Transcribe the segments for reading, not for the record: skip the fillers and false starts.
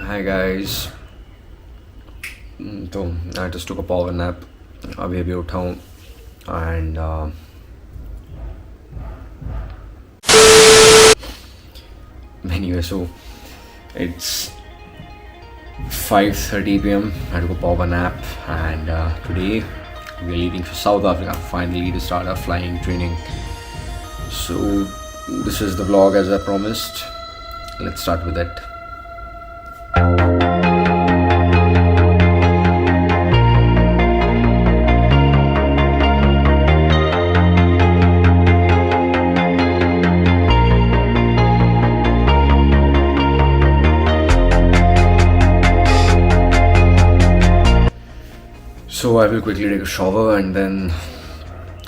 Hi guys. तो I just took a power nap. अभी उठा हूँ and anyway, so it's 5:30 p.m. I took a power nap and today we're leaving for South Africa finally to start our flying training. So this is the vlog as I promised. Let's start with it. So I will quickly take a shower and then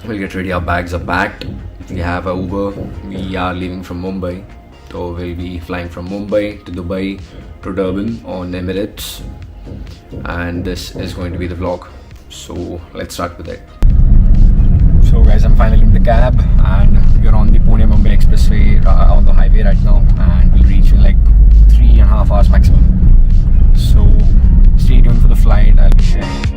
we'll get ready. Our bags are packed. We have a Uber. We are leaving from Mumbai. So we'll be flying from Mumbai to Dubai to Durban on Emirates. And this is going to be the vlog. So let's start with it. So guys, I'm finally in the cab and we're on the Pune-Mumbai expressway on the highway right now. And we'll reach in like 3.5 hours maximum. So stay tuned for the flight. I'll be sharing.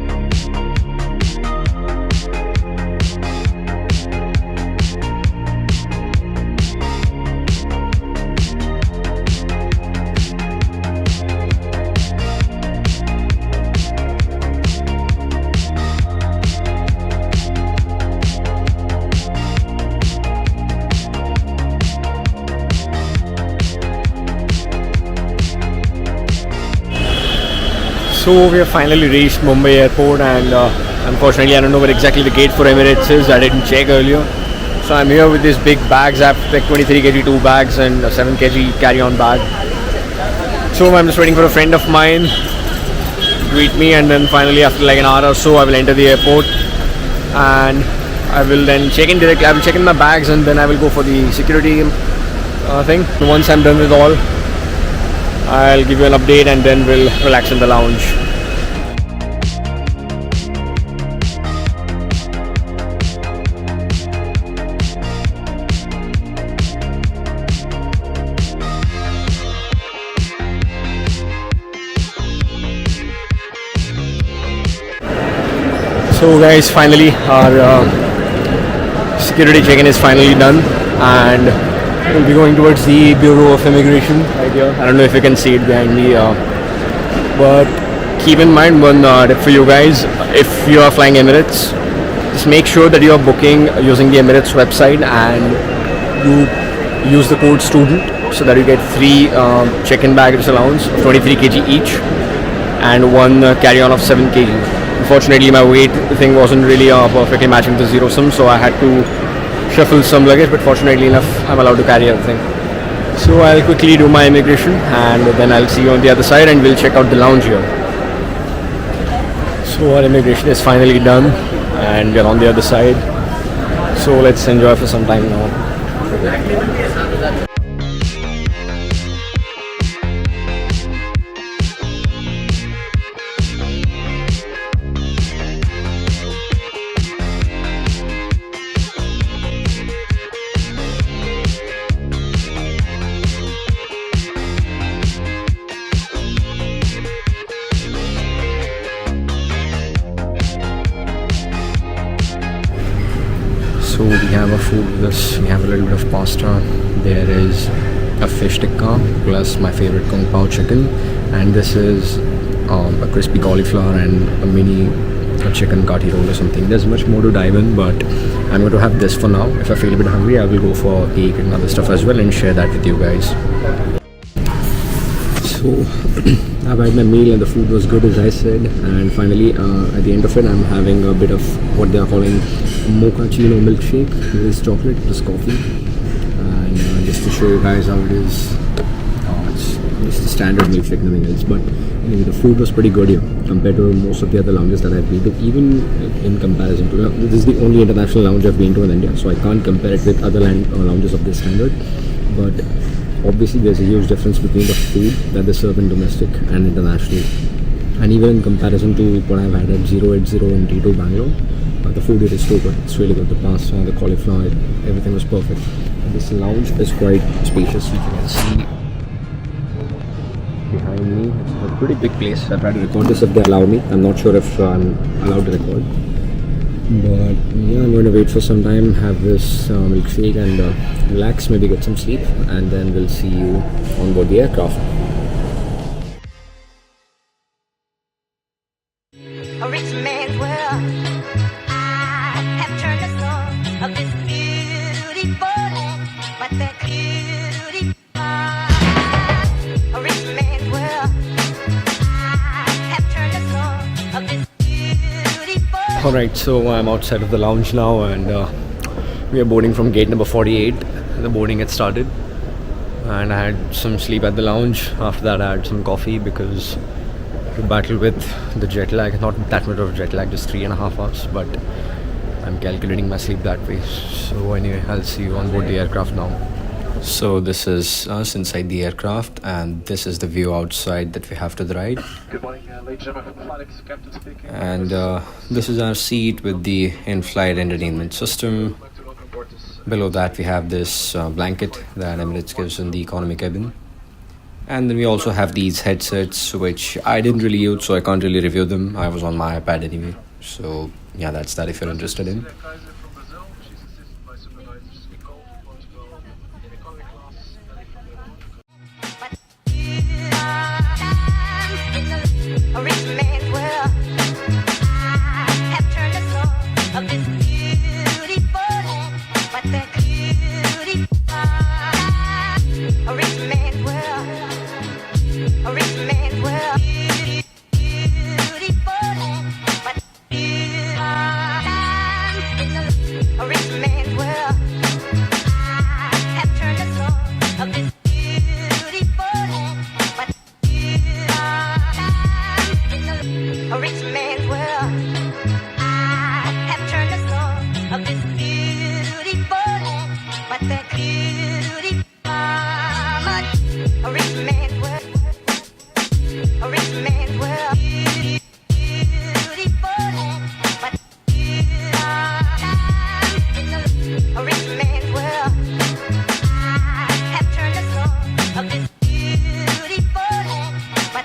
So we have finally reached Mumbai airport and unfortunately I don't know where exactly the gate for Emirates is. I didn't check earlier. So I'm here with these big bags. I have like 23 kg 2 bags and a 7 kg carry-on bag. So I'm just waiting for a friend of mine to greet me, and then finally after like an hour or so I will enter the airport and I will then check in directly. I will check in my bags and then I will go for the security thing. Once I'm done with all, I'll give you an update and then we'll relax in the lounge. So guys, finally our security check-in is finally done and we'll be going towards the Bureau of Immigration right here. I don't know if you can see it behind me, but keep in mind one tip for you guys: if you are flying Emirates, just make sure that you are booking using the Emirates website and you use the code STUDENT so that you get free check-in baggage allowance of 23 kg each and one carry-on of 7 kg. Unfortunately, my weight thing wasn't really perfectly matching the zero sum, so I had to shuffle some luggage, but fortunately enough I'm allowed to carry everything. So I'll quickly do my immigration and then I'll see you on the other side and we'll check out the lounge here. So our immigration is finally done and we're on the other side. So let's enjoy for some time now. So we have a food with us. We have a little bit of pasta. There is a fish tikka plus my favorite kung pao chicken, and this is a crispy cauliflower and a mini chicken kati roll or something. There's much more to dive in, but I'm going to have this for now. If I feel a bit hungry, I will go for cake and other stuff as well and share that with you guys. So I've had my meal and the food was good as I said, and finally at the end of it I'm having a bit of what they are calling mocha chino milkshake. This is chocolate plus coffee, and just to show you guys how it is, it's just a standard milkshake, nothing else. But anyway, the food was pretty good here compared to most of the other lounges that I've been to, even in comparison to, this is the only international lounge I've been to in India, so I can't compare it with other lounges of this standard, but obviously there's a huge difference between the food that they serve in domestic and international. And even in comparison to what I've had at 080 in T2 Bangalore, the food here is so good. It's really good. The pasta, the cauliflower, everything was perfect. And this lounge is quite spacious. You can see behind behind me. It's a pretty big place. I'll try to record this if they allow me. I'm not sure if I'm allowed to record. But yeah, I'm going to wait for some time, have this milkshake and relax, maybe get some sleep, and then we'll see you on board the aircraft. A rich man's world. I have turned the soul of this beautiful land, but that beauty. A rich man's world. I have turned the soul of this beautiful. Alright, so I'm outside of the lounge now, and we are boarding from gate number 48. The boarding had started, and I had some sleep at the lounge. After that, I had some coffee because to battle with the jet lag. Not that much of jet lag, just 3.5 hours, but I'm calculating my sleep that way. So anyway, I'll see you on board the aircraft now. So this is us inside the aircraft, and this is the view outside that we have to the right. Good morning, ladies and gentlemen, from Flight Captain speaking. And this is our seat with the in-flight entertainment system. Below that we have this blanket that Emirates gives in the economy cabin. And then we also have these headsets, which I didn't really use, so I can't really review them. I was on my iPad anyway. So yeah, that's that if you're interested in. A rich man's world. I have turned the soul of this beautiful land, but that beauty. A rich man's world. A rich man's world. Beautiful land, but a rich man's world. I have turned the soul of this beautiful land, but a rich man's world. I have turned the soul of this beautiful land, but that beauty. A rich man's world. A rich man's world. Beautiful land, but a rich man's world. I have turned the soul of this beautiful land, but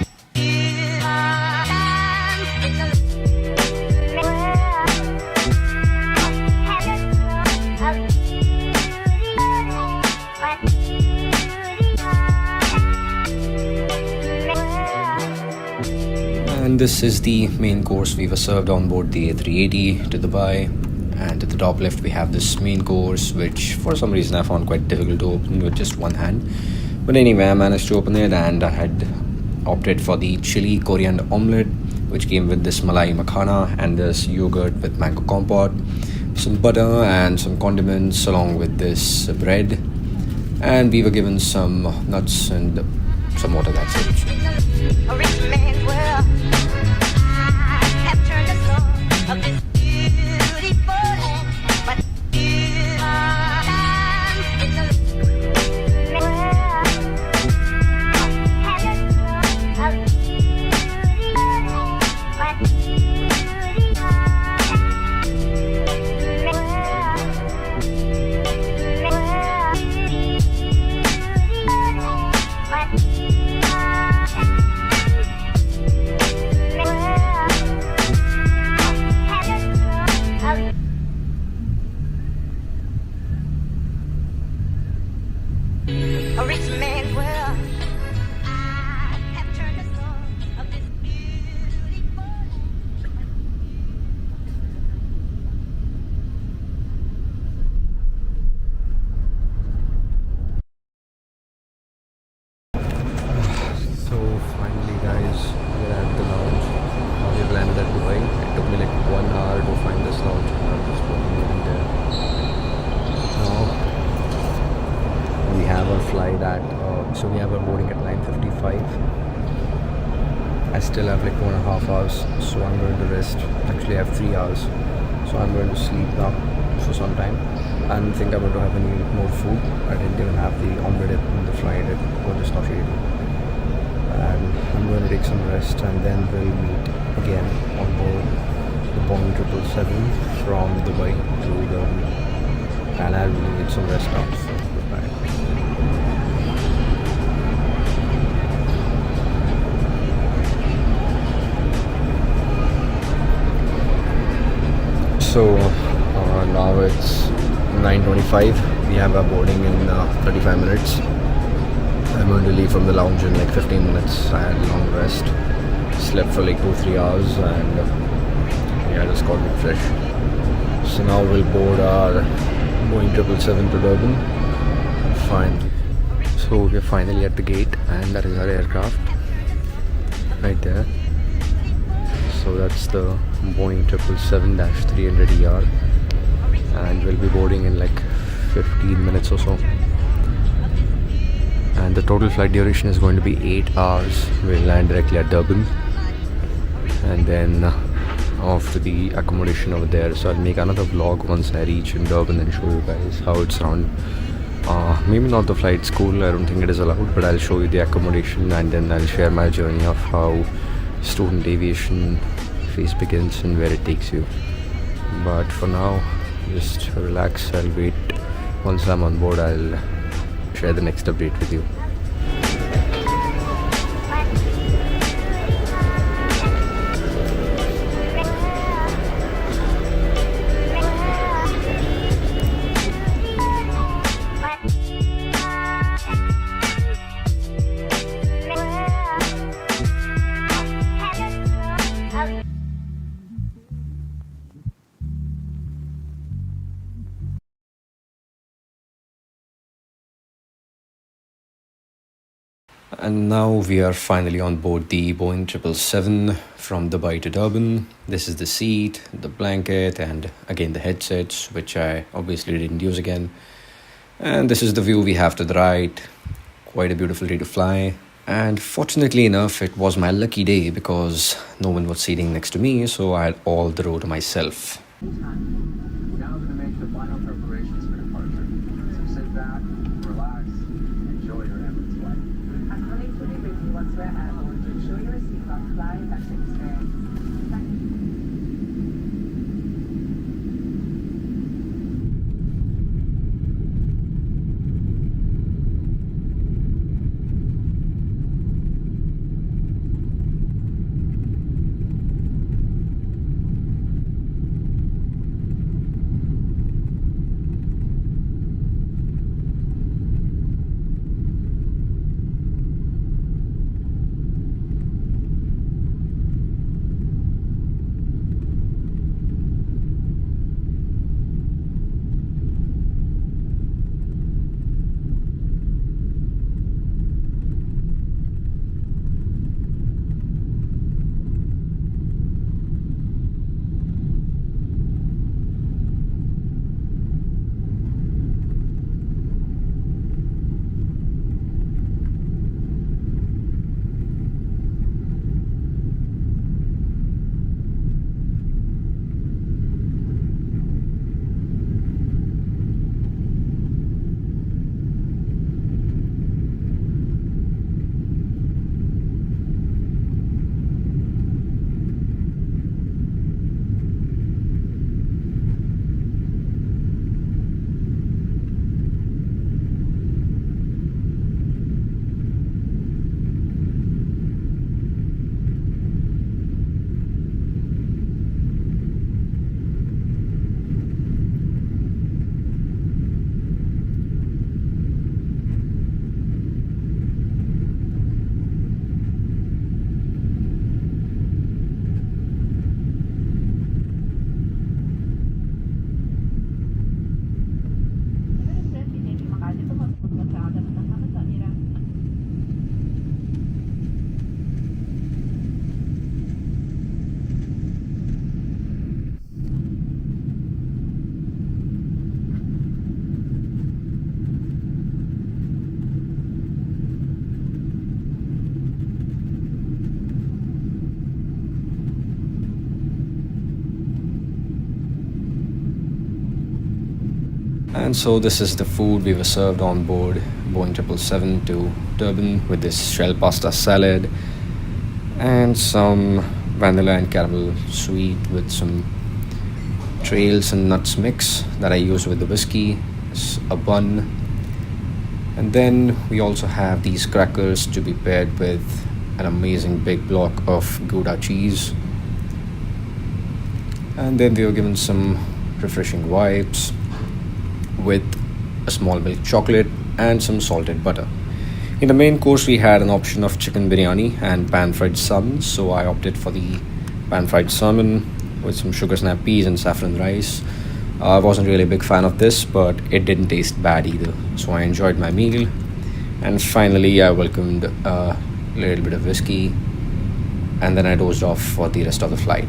And this is the main course we were served on board the A380 to Dubai. And to the top left we have this main course, which for some reason I found quite difficult to open with just one hand. But anyway, I managed to open it, and I had opted for the chili coriander omelette, which came with this malai makhana and this yogurt with mango compote, some butter and some condiments along with this bread. And we were given some nuts and some water, that's it. a rich man's world. I have turned the soul of this beautiful land, but a rich man's world. I have turned the soul of this beautiful land. So finally guys, we're at the lounge. We've landed at Dubai. It took me like 1 hour to find this lounge. I'm just walking in there. Now we have our flight at so we have our boarding at 9:55. I still have like 2.5 hours, so I'm going to rest. Actually I have 3 hours, so I'm going to sleep now for some time. I don't think I'm going to have any more food. I didn't even have the omelette in the flight. It was just not ready. And I'm going to take some rest, and then we'll meet again on board the Boeing 777 from Dubai to Durban. And I really need some rest now, so goodbye. So now it's 9:25. We have our boarding in 35 minutes. I'm going to leave from the lounge in like 15 minutes. I had a long rest, slept for like 2-3 hours, and yeah, just got me fresh. So now we'll board our Boeing 777 to Durban. Fine. So we're finally at the gate, and that is our aircraft right there. So that's the Boeing 777-300ER, and we'll be boarding in like 15 minutes or so. And the total flight duration is going to be 8 hours. We'll land directly at Durban, and then off to the accommodation over there. So I'll make another vlog once I reach in Durban and show you guys how it's around. Maybe not the flight school, I don't think it is allowed, but I'll show you the accommodation, and then I'll share my journey of how student aviation phase begins and where it takes you. But for now, just relax. I'll wait. Once I'm on board, I'll share the next update with you. And now we are finally on board the Boeing 777 from Dubai to Durban. This is the seat, the blanket, and again the headsets, which I obviously didn't use again. And this is the view we have to the right. Quite a beautiful day to fly. And fortunately enough, it was my lucky day because no one was sitting next to me, so I had all the row to myself. Now we're going to make the final preparations for departure. So sit back, relax, enjoy your Emirates flight. According to the briefing, once we're at home, to ensure your seatbelt flight that's experience. And so this is the food we were served on board Boeing 777 to Durban, with this shell pasta salad and some vanilla and caramel sweet with some trails and nuts mix that I use with the whiskey, a bun, and then we also have these crackers to be paired with an amazing big block of Gouda cheese. And then we were given some refreshing wipes with a small milk chocolate and some salted butter. In the main course, we had an option of chicken biryani and pan fried salmon, so I opted for the pan fried salmon with some sugar snap peas and saffron rice. I wasn't really a big fan of this, but it didn't taste bad either, so I enjoyed my meal. And finally, I welcomed a little bit of whiskey, and then I dozed off for the rest of the flight.